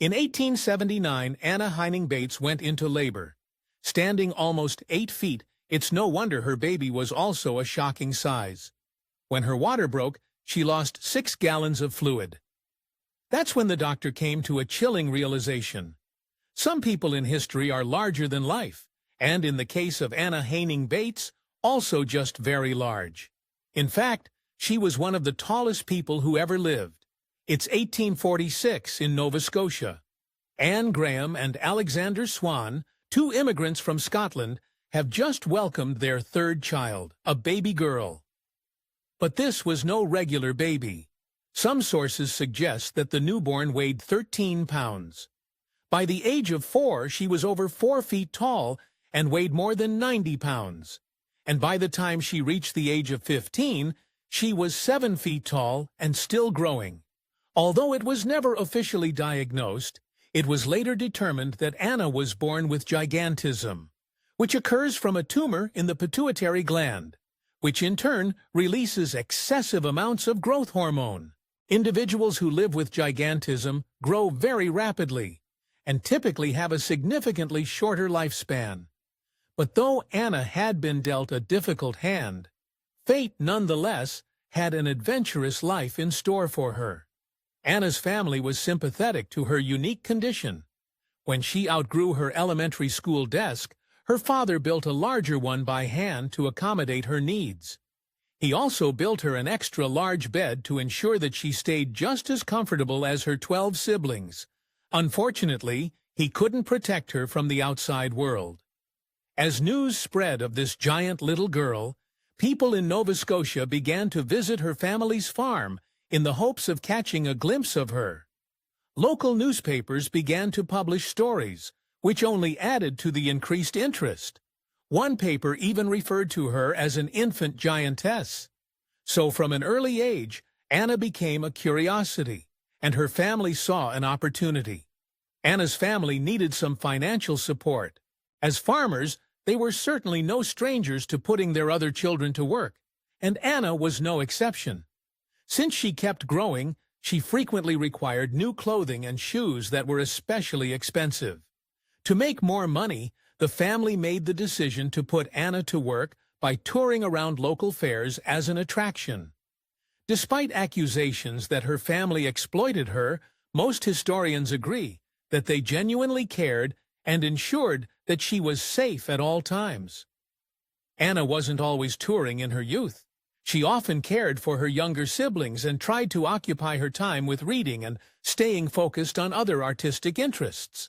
In 1879, Anna Heinning Bates went into labor. Standing almost 8 feet, it's no wonder her baby was also a shocking size. When her water broke, she lost 6 gallons of fluid. That's when the doctor came to a chilling realization. Some people in history are larger than life, and in the case of Anna Heinning Bates, also just very large. In fact, she was one of the tallest people who ever lived. It's 1846 in Nova Scotia. Anne Graham and Alexander Swan, 2 immigrants from Scotland, have just welcomed their 3rd child, a baby girl. But this was no regular baby. Some sources suggest that the newborn weighed 13 pounds. By the age of 4, she was over 4 feet tall and weighed more than 90 pounds. And by the time she reached the age of 15, she was 7 feet tall and still growing. Although it was never officially diagnosed, it was later determined that Anna was born with gigantism, which occurs from a tumor in the pituitary gland, which in turn releases excessive amounts of growth hormone. Individuals who live with gigantism grow very rapidly and typically have a significantly shorter lifespan. But though Anna had been dealt a difficult hand, fate nonetheless had an adventurous life in store for her. Anna's family was sympathetic to her unique condition. When she outgrew her elementary school desk, her father built a larger one by hand to accommodate her needs. He also built her an extra large bed to ensure that she stayed just as comfortable as her 12 siblings. Unfortunately, he couldn't protect her from the outside world. As news spread of this giant little girl, people in Nova Scotia began to visit her family's farm in the hopes of catching a glimpse of her. Local newspapers began to publish stories, which only added to the increased interest. One paper even referred to her as an infant giantess. So from an early age, Anna became a curiosity, and her family saw an opportunity. Anna's family needed some financial support. As farmers, they were certainly no strangers to putting their other children to work, and Anna was no exception. Since she kept growing, she frequently required new clothing and shoes that were especially expensive. To make more money, the family made the decision to put Anna to work by touring around local fairs as an attraction. Despite accusations that her family exploited her, most historians agree that they genuinely cared and ensured that she was safe at all times. Anna wasn't always touring in her youth. She often cared for her younger siblings and tried to occupy her time with reading and staying focused on other artistic interests.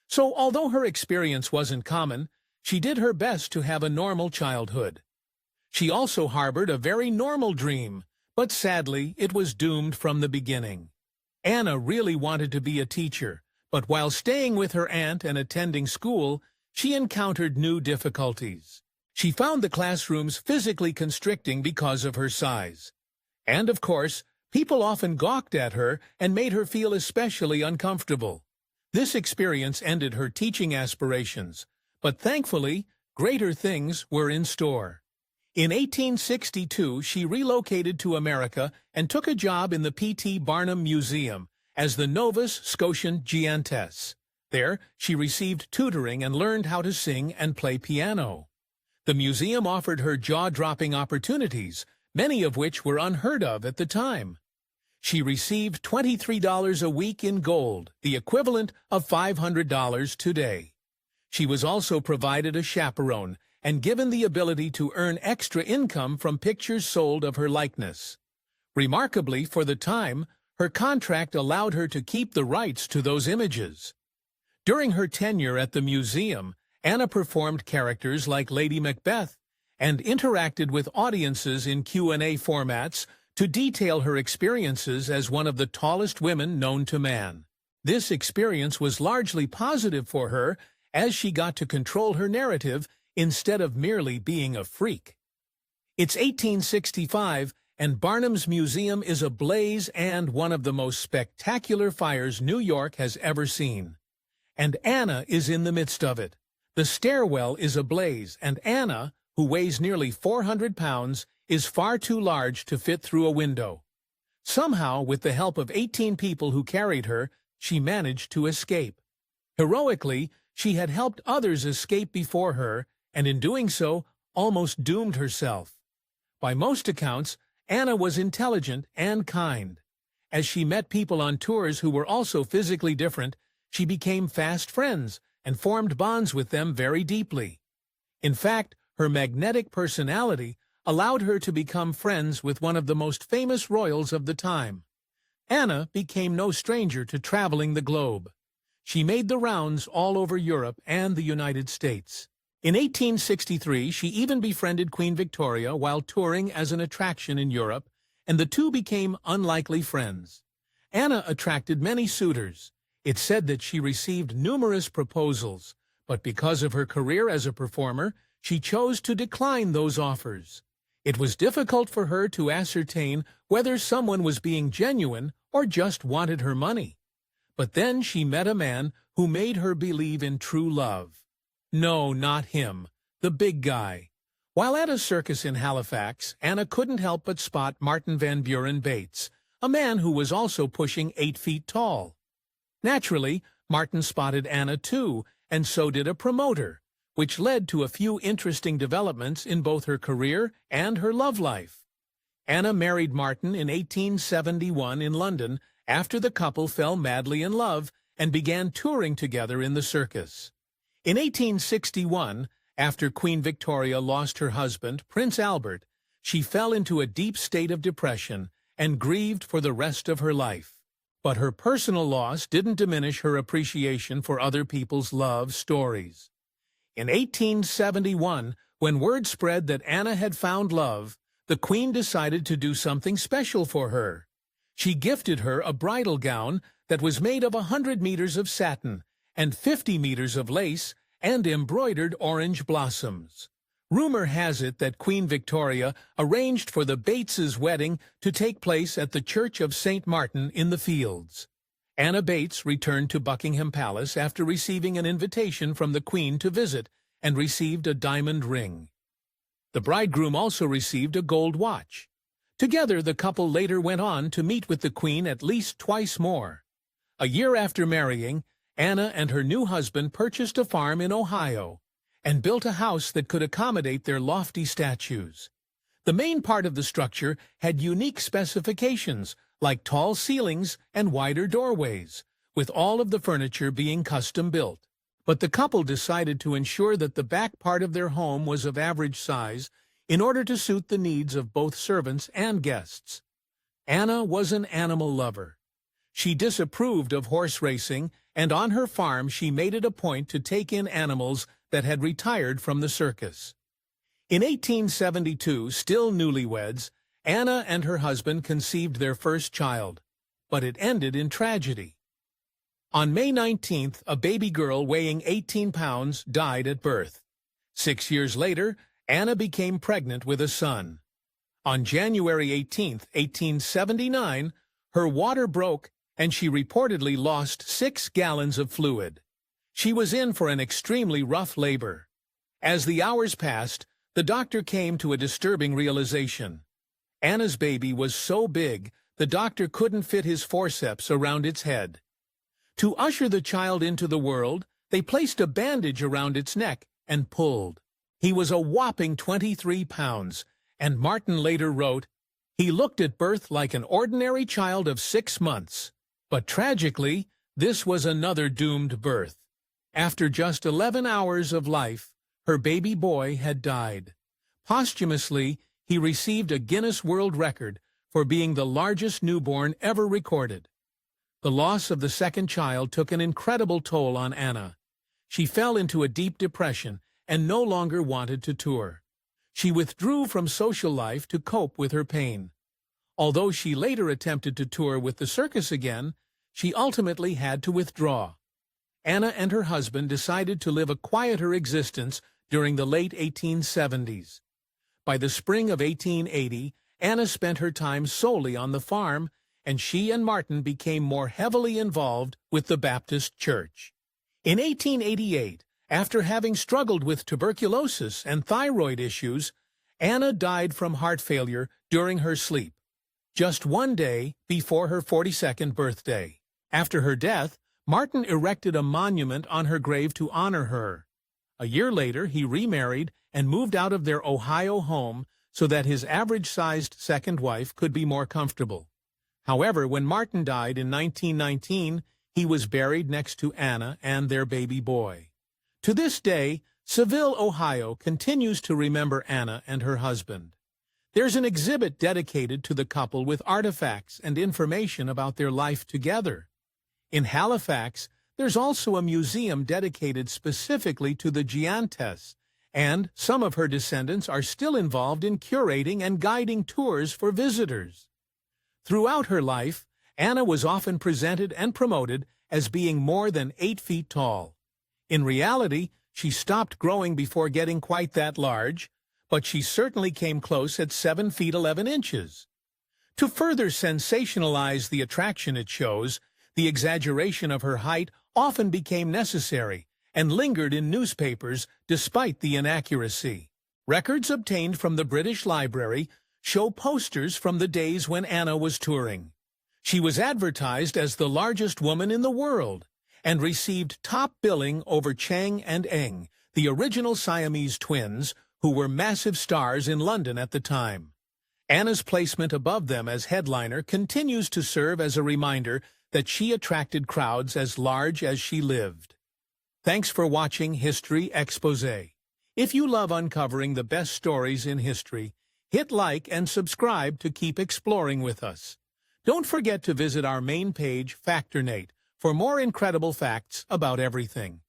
So, although her experience wasn't common, she did her best to have a normal childhood. She also harbored a very normal dream, but sadly, it was doomed from the beginning. Anna really wanted to be a teacher, but while staying with her aunt and attending school, she encountered new difficulties. She found the classrooms physically constricting because of her size. And, of course, people often gawked at her and made her feel especially uncomfortable. This experience ended her teaching aspirations, but thankfully, greater things were in store. In 1862, she relocated to America and took a job in the P.T. Barnum Museum as the Nova Scotian Giantess. There, she received tutoring and learned how to sing and play piano. The museum offered her jaw-dropping opportunities, many of which were unheard of at the time. She received $23 a week in gold, the equivalent of $500 today. She was also provided a chaperone and given the ability to earn extra income from pictures sold of her likeness. Remarkably, for the time, her contract allowed her to keep the rights to those images. During her tenure at the museum, Anna performed characters like Lady Macbeth and interacted with audiences in Q&A formats to detail her experiences as one of the tallest women known to man. This experience was largely positive for her, as she got to control her narrative instead of merely being a freak. It's 1865, and Barnum's Museum is ablaze and one of the most spectacular fires New York has ever seen. And Anna is in the midst of it. The stairwell is ablaze, and Anna, who weighs nearly 400 pounds, is far too large to fit through a window. Somehow, with the help of 18 people who carried her, she managed to escape. Heroically, she had helped others escape before her, and in doing so, almost doomed herself. By most accounts, Anna was intelligent and kind. As she met people on tours who were also physically different, she became fast friends and formed bonds with them very deeply. In fact, her magnetic personality allowed her to become friends with one of the most famous royals of the time. Anna became no stranger to traveling the globe. She made the rounds all over Europe and the United States. In 1863, she even befriended Queen Victoria while touring as an attraction in Europe, and the two became unlikely friends. Anna attracted many suitors. It's said that she received numerous proposals, but because of her career as a performer, she chose to decline those offers. It was difficult for her to ascertain whether someone was being genuine or just wanted her money. But then she met a man who made her believe in true love. No, not him, the big guy. While at a circus in Halifax, Anna couldn't help but spot Martin Van Buren Bates, a man who was also pushing 8 feet tall. Naturally, Martin spotted Anna too, and so did a promoter, which led to a few interesting developments in both her career and her love life. Anna married Martin in 1871 in London after the couple fell madly in love and began touring together in the circus. In 1861, after Queen Victoria lost her husband, Prince Albert, she fell into a deep state of depression and grieved for the rest of her life. But her personal loss didn't diminish her appreciation for other people's love stories. In 1871, when word spread that Anna had found love, the Queen decided to do something special for her. She gifted her a bridal gown that was made of 100 meters of satin and 50 meters of lace and embroidered orange blossoms. Rumor has it that Queen Victoria arranged for the Bateses' wedding to take place at the Church of St. Martin in the Fields. Anna Bates returned to Buckingham Palace after receiving an invitation from the Queen to visit and received a diamond ring. The bridegroom also received a gold watch. Together, the couple later went on to meet with the Queen at least twice more. A year after marrying, Anna and her new husband purchased a farm in Ohio and built a house that could accommodate their lofty statues. The main part of the structure had unique specifications, like tall ceilings and wider doorways, with all of the furniture being custom-built. But the couple decided to ensure that the back part of their home was of average size in order to suit the needs of both servants and guests. Anna was an animal lover. She disapproved of horse racing, and on her farm she made it a point to take in animals that had retired from the circus. In 1872, still newlyweds, Anna and her husband conceived their first child, but it ended in tragedy. On May 19th, a baby girl weighing 18 pounds died at birth. 6 years later, Anna became pregnant with a son. On January 18, 1879, her water broke and she reportedly lost 6 gallons of fluid. She was in for an extremely rough labor. As the hours passed, the doctor came to a disturbing realization. Anna's baby was so big, the doctor couldn't fit his forceps around its head. To usher the child into the world, they placed a bandage around its neck and pulled. He was a whopping 23 pounds, and Martin later wrote, "He looked at birth like an ordinary child of 6 months." But tragically, this was another doomed birth. After just 11 hours of life, her baby boy had died. Posthumously, he received a Guinness World Record for being the largest newborn ever recorded. The loss of the second child took an incredible toll on Anna. She fell into a deep depression and no longer wanted to tour. She withdrew from social life to cope with her pain. Although she later attempted to tour with the circus again, she ultimately had to withdraw. Anna and her husband decided to live a quieter existence during the late 1870s. By the spring of 1880, Anna spent her time solely on the farm, and she and Martin became more heavily involved with the Baptist Church. In 1888, after having struggled with tuberculosis and thyroid issues, Anna died from heart failure during her sleep, just one day before her 42nd birthday. After her death, Martin erected a monument on her grave to honor her. A year later, he remarried and moved out of their Ohio home so that his average-sized second wife could be more comfortable. However, when Martin died in 1919, he was buried next to Anna and their baby boy. To this day, Seville, Ohio continues to remember Anna and her husband. There's an exhibit dedicated to the couple with artifacts and information about their life together. In Halifax, there's also a museum dedicated specifically to the Giantes, and some of her descendants are still involved in curating and guiding tours for visitors. Throughout her life, Anna was often presented and promoted as being more than 8 feet tall. In reality, she stopped growing before getting quite that large, but she certainly came close at 7 feet 11 inches. To further sensationalize the attraction it shows, the exaggeration of her height often became necessary and lingered in newspapers despite the inaccuracy. Records obtained from the British Library show posters from the days when Anna was touring. She was advertised as the largest woman in the world and received top billing over Chang and Eng, the original Siamese twins, who were massive stars in London at the time. Anna's placement above them as headliner continues to serve as a reminder that she attracted crowds as large as she lived. Thanks for watching History Exposé. If you love uncovering the best stories in history, hit like and subscribe to keep exploring with us. Don't forget to visit our main page, Factornate, for more incredible facts about everything.